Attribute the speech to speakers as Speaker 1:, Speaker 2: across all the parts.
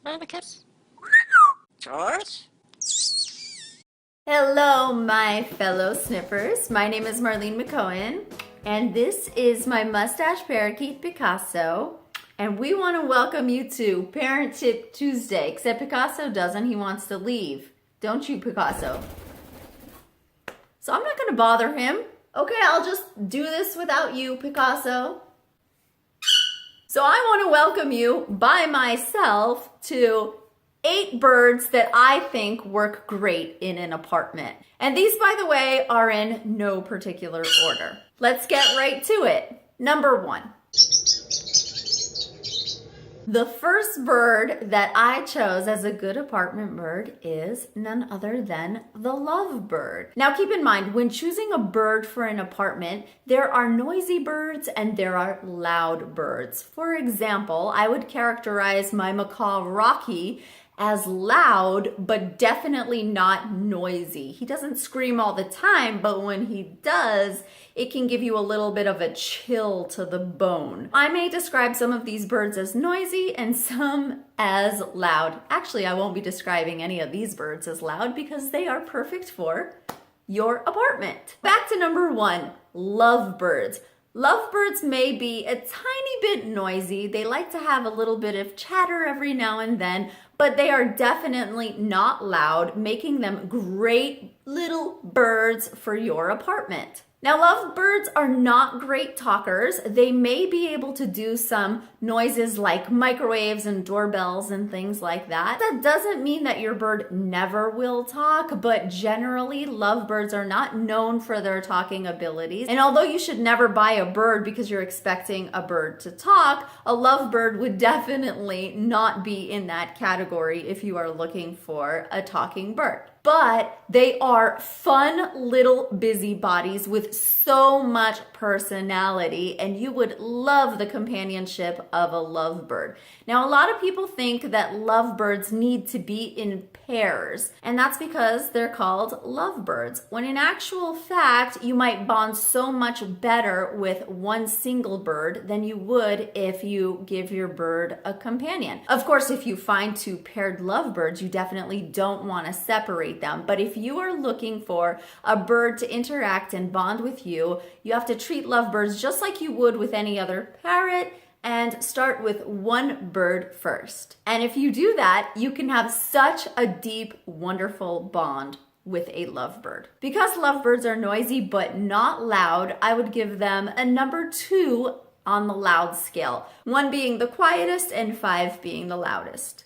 Speaker 1: Where are the kids? George?
Speaker 2: Hello, my fellow snippers. My name is Marlene McCohen, and this is my mustache parakeet Picasso. And we want to welcome you to Parent Tip Tuesday, except Picasso doesn't. He wants to leave. Don't you, Picasso? So I'm not going to bother him. Okay, I'll just do this without you, Picasso. So I want to welcome you by myself to 8 birds that I think work great in an apartment. And these, by the way, are in no particular order. Let's get right to it. Number 1. The first bird that I chose as a good apartment bird is none other than the lovebird. Now keep in mind, when choosing a bird for an apartment, there are noisy birds and there are loud birds. For example, I would characterize my macaw Rocky as loud, but definitely not noisy. He doesn't scream all the time, but when he does, it can give you a little bit of a chill to the bone. I may describe some of these birds as noisy and some as loud. Actually, I won't be describing any of these birds as loud because they are perfect for your apartment. Back to number 1, lovebirds. Lovebirds may be a tiny bit noisy. They like to have a little bit of chatter every now and then, but they are definitely not loud, making them great little birds for your apartment. Now, lovebirds are not great talkers. They may be able to do some noises like microwaves and doorbells and things like that. That doesn't mean that your bird never will talk, but generally, lovebirds are not known for their talking abilities. And although you should never buy a bird because you're expecting a bird to talk, a lovebird would definitely not be in that category if you are looking for a talking bird. But they are fun little busybodies with so much personality, and you would love the companionship of a lovebird. Now, a lot of people think that lovebirds need to be in pairs, and that's because they're called lovebirds, when in actual fact, you might bond so much better with one single bird than you would if you give your bird a companion. Of course, if you find 2 paired lovebirds, you definitely don't want to separate them. But if you are looking for a bird to interact and bond with you, you have to treat lovebirds just like you would with any other parrot and start with one bird first. And if you do that, you can have such a deep, wonderful bond with a lovebird. Because lovebirds are noisy but not loud, I would give them a number 2 on the loud scale, 1 being the quietest and 5 being the loudest.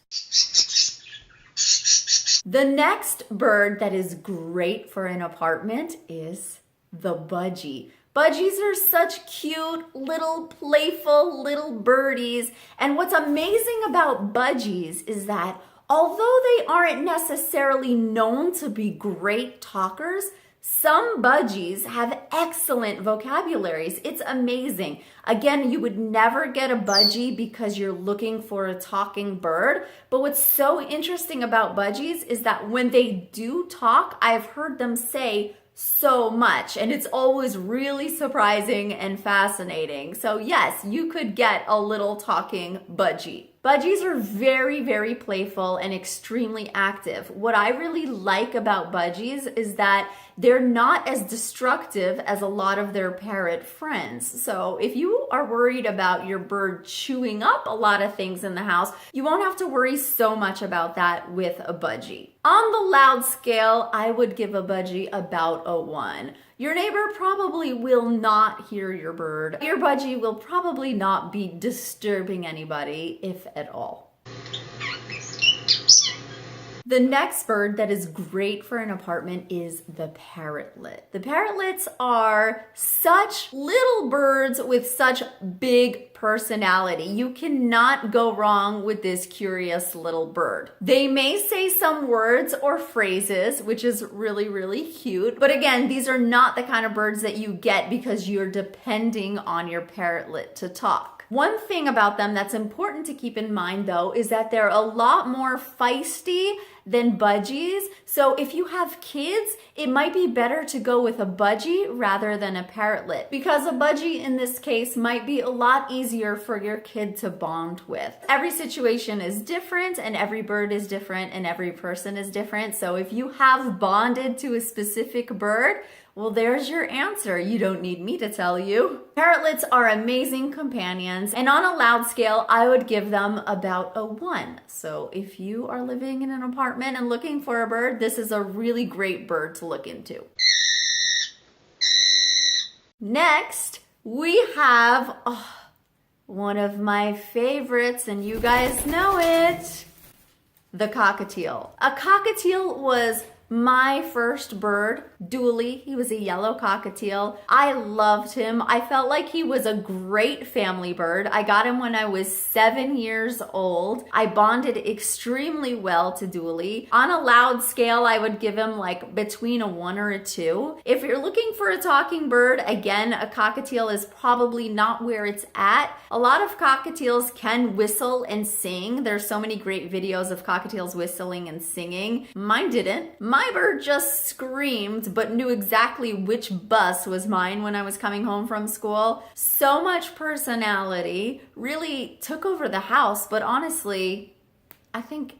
Speaker 2: The next bird that is great for an apartment is the budgie. Budgies are such cute, little, playful little birdies. And what's amazing about budgies is that although they aren't necessarily known to be great talkers, some budgies have excellent vocabularies. It's amazing. Again, you would never get a budgie because you're looking for a talking bird. But what's so interesting about budgies is that when they do talk, I've heard them say so much, and it's always really surprising and fascinating. So yes, you could get a little talking budgie. Budgies are very, very playful and extremely active. What I really like about budgies is that they're not as destructive as a lot of their parrot friends. So if you are worried about your bird chewing up a lot of things in the house, you won't have to worry so much about that with a budgie. On the loud scale, I would give a budgie about a 1. Your neighbor probably will not hear your bird. Your budgie will probably not be disturbing anybody, if at all. The next bird that is great for an apartment is the parrotlet. The parrotlets are such little birds with such big personality. You cannot go wrong with this curious little bird. They may say some words or phrases, which is really, really cute. But again, these are not the kind of birds that you get because you're depending on your parrotlet to talk. One thing about them that's important to keep in mind, though, is that they're a lot more feisty than budgies. So if you have kids, it might be better to go with a budgie rather than a parrotlet, because a budgie in this case might be a lot easier for your kid to bond with. Every situation is different and every bird is different and every person is different. So if you have bonded to a specific bird, well, there's your answer. You don't need me to tell you. Parrotlets are amazing companions, and on a loud scale, I would give them about a 1. So if you are living in an apartment and looking for a bird, this is a really great bird to look into. Next, we have one of my favorites, and you guys know it, the cockatiel. A cockatiel was my first bird, Dooley. He was a yellow cockatiel. I loved him. I felt like he was a great family bird. I got him when I was 7 years old. I bonded extremely well to Dooley. On a loud scale, I would give him like between a 1 or a 2. If you're looking for a talking bird, again, a cockatiel is probably not where it's at. A lot of cockatiels can whistle and sing. There's so many great videos of cockatiels whistling and singing. Mine didn't. My bird just screamed, but knew exactly which bus was mine when I was coming home from school. So much personality, really took over the house, but honestly, I think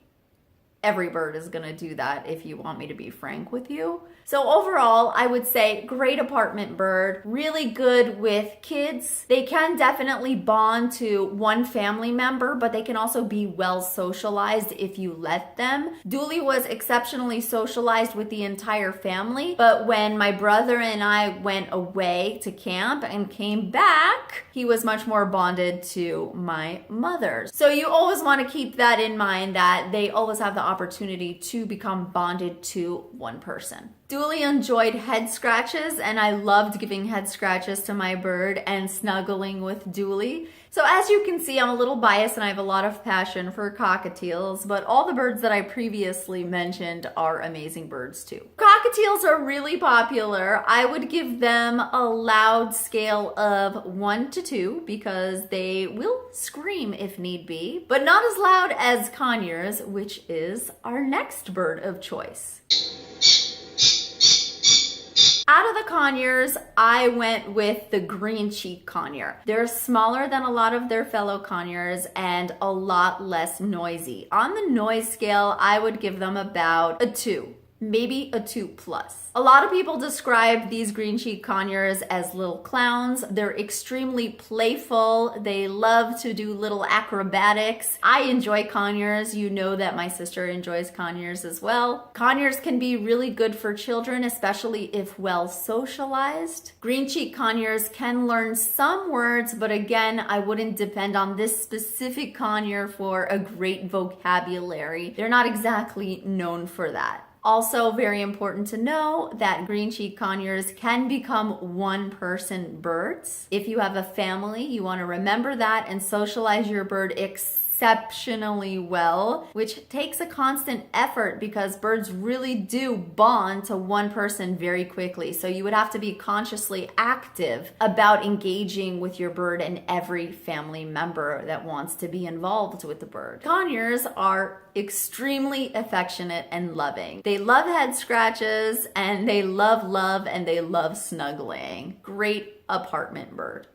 Speaker 2: every bird is gonna do that if you want me to be frank with you. So overall, I would say great apartment bird, really good with kids. They can definitely bond to one family member, but they can also be well socialized if you let them. Dooley was exceptionally socialized with the entire family, but when my brother and I went away to camp and came back, he was much more bonded to my mother. So you always want to keep that in mind, that they always have the opportunity to become bonded to one person. Dooley enjoyed head scratches, and I loved giving head scratches to my bird and snuggling with Dooley. So as you can see, I'm a little biased and I have a lot of passion for cockatiels, but all the birds that I previously mentioned are amazing birds too. Cockatiels are really popular. I would give them a loud scale of 1 to 2 because they will scream if need be, but not as loud as conures, which is our next bird of choice. Out of the conures, I went with the green cheek conure. They're smaller than a lot of their fellow conures and a lot less noisy. On the noise scale, I would give them about a 2. Maybe a 2+. A lot of people describe these green cheek conures as little clowns. They're extremely playful. They love to do little acrobatics. I enjoy conures. You know that my sister enjoys conures as well. Conures can be really good for children, especially if well socialized. Green cheek conures can learn some words, but again, I wouldn't depend on this specific conure for a great vocabulary. They're not exactly known for that. Also, very important to know that green cheek conures can become one-person birds. If you have a family, you want to remember that and socialize your bird exceptionally well, which takes a constant effort because birds really do bond to one person very quickly. So you would have to be consciously active about engaging with your bird and every family member that wants to be involved with the bird. Conures are extremely affectionate and loving. They love head scratches and they love love and they love snuggling. Great apartment bird.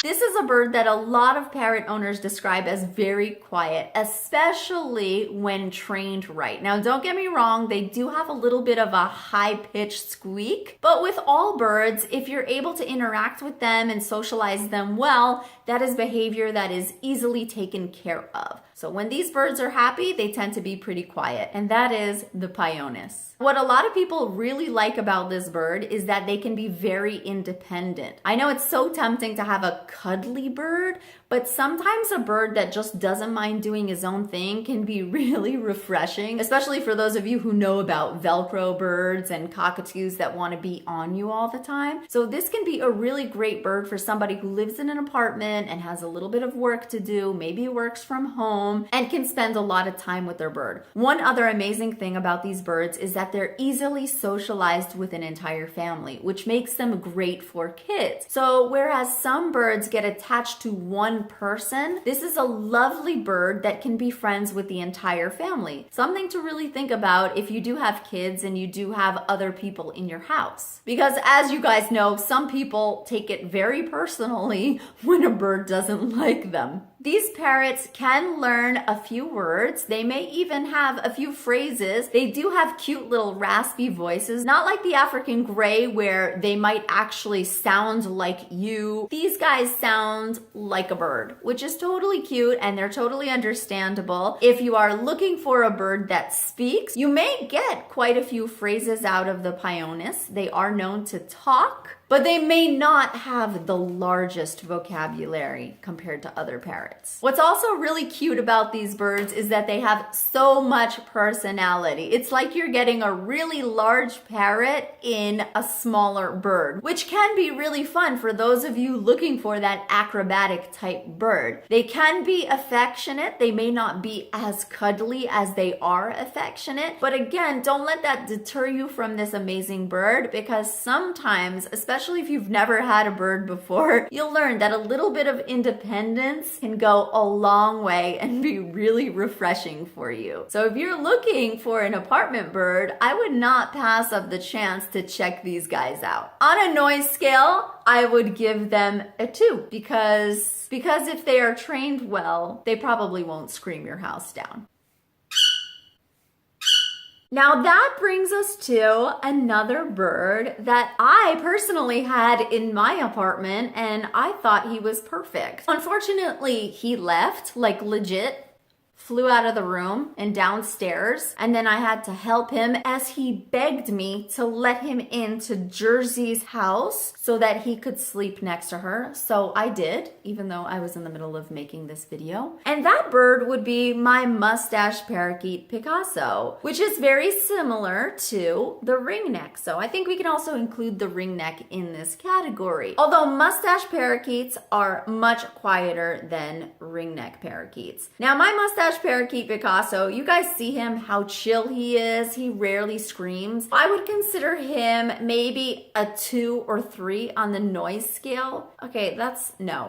Speaker 2: This is a bird that a lot of parrot owners describe as very quiet, especially when trained right. Now, don't get me wrong, they do have a little bit of a high-pitched squeak, but with all birds, if you're able to interact with them and socialize them well, that is behavior that is easily taken care of. So when these birds are happy, they tend to be pretty quiet, and that is the Pyonis. What a lot of people really like about this bird is that they can be very independent. I know it's so tempting to have a cuddly bird, but sometimes a bird that just doesn't mind doing his own thing can be really refreshing, especially for those of you who know about Velcro birds and cockatoos that want to be on you all the time. So this can be a really great bird for somebody who lives in an apartment and has a little bit of work to do, maybe works from home, and can spend a lot of time with their bird. One other amazing thing about these birds is that they're easily socialized with an entire family, which makes them great for kids. So whereas some birds birds get attached to one person, this is a lovely bird that can be friends with the entire family. Something to really think about if you do have kids and you do have other people in your house. Because as you guys know, some people take it very personally when a bird doesn't like them. These parrots can learn a few words. They may even have a few phrases. They do have cute little raspy voices, not like the African gray where they might actually sound like you. These guys sound like a bird, which is totally cute and they're totally understandable. If you are looking for a bird that speaks, you may get quite a few phrases out of the Pyonis. They are known to talk, but they may not have the largest vocabulary compared to other parrots. What's also really cute about these birds is that they have so much personality. It's like you're getting a really large parrot in a smaller bird, which can be really fun for those of you looking for that acrobatic type bird. They can be affectionate. They may not be as cuddly as they are affectionate, but again, don't let that deter you from this amazing bird, because sometimes, especially if you've never had a bird before, you'll learn that a little bit of independence can go a long way and be really refreshing for you. So if you're looking for an apartment bird, I would not pass up the chance to check these guys out. On a noise scale, I would give them a 2 because if they are trained well, they probably won't scream your house down. Now that brings us to another bird that I personally had in my apartment and I thought he was perfect. Unfortunately, he left, like legit, flew out of the room and downstairs, and then I had to help him as he begged me to let him into Jersey's house so that he could sleep next to her. So I did, even though I was in the middle of making this video. And that bird would be my mustache parakeet Picasso, which is very similar to the ringneck. So I think we can also include the ringneck in this category. Although mustache parakeets are much quieter than ringneck parakeets. Now my mustache parakeet Picasso, you guys see him, how chill he is. He rarely screams. I would consider him maybe a 2 or 3 on the noise scale. Okay,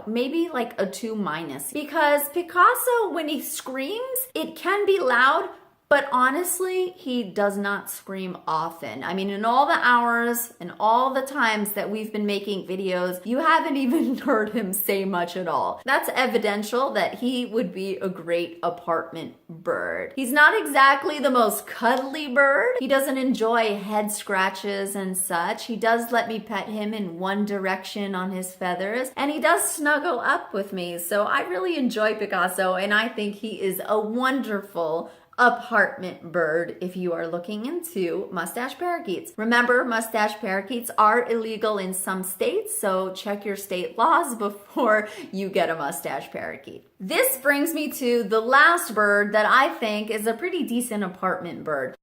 Speaker 2: maybe like a 2 minus. Because Picasso, when he screams, it can be loud, but honestly, he does not scream often. I mean, in all the hours and all the times that we've been making videos, you haven't even heard him say much at all. That's evidential that he would be a great apartment bird. He's not exactly the most cuddly bird. He doesn't enjoy head scratches and such. He does let me pet him in one direction on his feathers, and he does snuggle up with me. So I really enjoy Picasso, and I think he is a wonderful apartment bird if you are looking into mustache parakeets. Remember, mustache parakeets are illegal in some states, so check your state laws before you get a mustache parakeet. This brings me to the last bird that I think is a pretty decent apartment bird.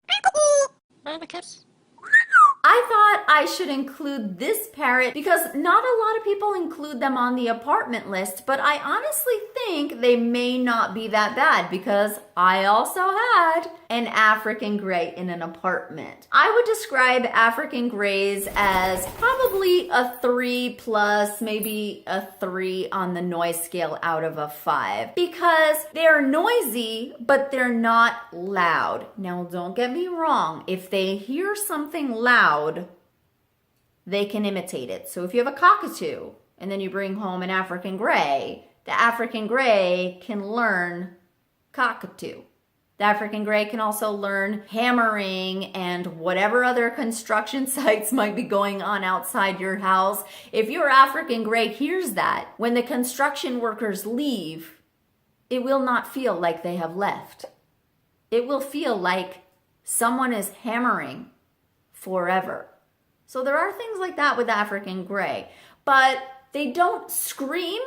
Speaker 2: I thought I should include this parrot because not a lot of people include them on the apartment list, but I honestly think they may not be that bad because I also had an African gray in an apartment. I would describe African grays as probably a 3 plus, maybe a 3 on the noise scale out of a 5 because they're noisy, but they're not loud. Now, don't get me wrong. If they hear something loud, they can imitate it. So if you have a cockatoo and then you bring home an African gray, the African gray can learn cockatoo. The African gray can also learn hammering and whatever other construction sites might be going on outside your house. If your African gray hears that, when the construction workers leave, it will not feel like they have left. It will feel like someone is hammering forever. So there are things like that with African gray, but they don't scream.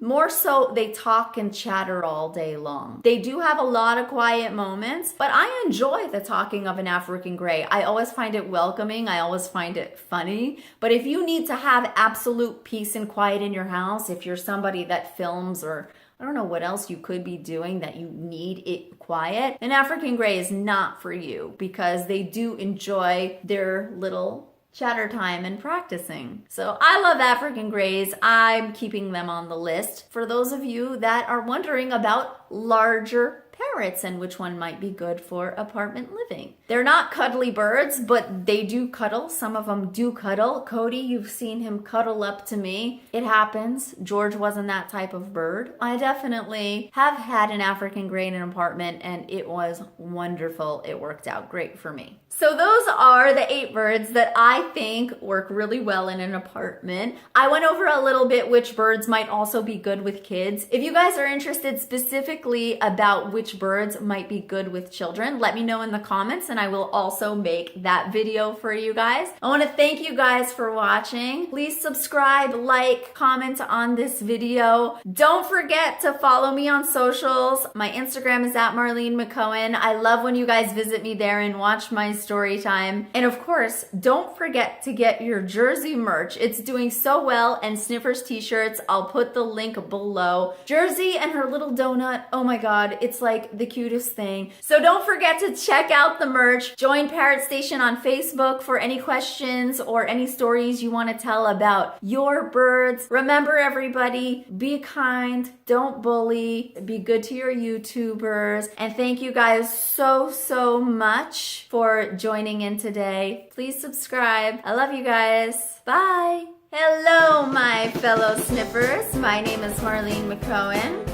Speaker 2: More so, they talk and chatter all day long. They do have a lot of quiet moments, but I enjoy the talking of an African gray. I always find it welcoming. I always find it funny. But if you need to have absolute peace and quiet in your house, if you're somebody that films or I don't know what else you could be doing that you need it quiet, an African gray is not for you because they do enjoy their little chatter time and practicing. So I love African Greys. I'm keeping them on the list. For those of you that are wondering about larger parrots and which one might be good for apartment living. They're not cuddly birds, but they do cuddle. Some of them do cuddle. Cody, you've seen him cuddle up to me. It happens. George wasn't that type of bird. I definitely have had an African Grey in an apartment and it was wonderful. It worked out great for me. So those are the 8 birds that I think work really well in an apartment. I went over a little bit which birds might also be good with kids. If you guys are interested specifically about which birds might be good with children, let me know in the comments and I will also make that video for you guys. I want to thank you guys for watching. Please subscribe, like, comment on this video. Don't forget to follow me on socials. My Instagram is at Marlene McCohen. I love when you guys visit me there and watch my story time. And of course, don't forget to get your Jersey merch. It's doing so well, and Sniffers t-shirts. I'll put the link below. Jersey and her little donut. Oh my God, it's like the cutest thing. So don't forget to check out the merch. Join Parrot Station on Facebook for any questions or any stories you want to tell about your birds. Remember everybody, be kind, don't bully, be good to your YouTubers. And thank you guys so much for joining in today. Please subscribe. I love you guys. Bye. Hello, my fellow sniffers. My name is Marlene McCohen.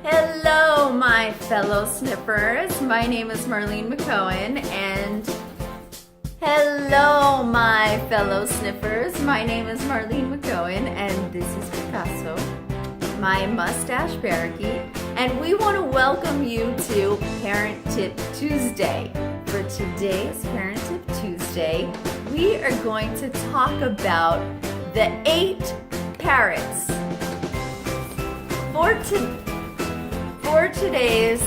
Speaker 2: Hello, my fellow sniffers. My name is Marlene McCohen, and hello, my fellow sniffers. My name is Marlene McCohen, and this is Picasso, my mustache parakeet, and we want to welcome you to Parent Tip Tuesday. For today's Parent Tip Tuesday, we are going to talk about the 8 parrots. For today's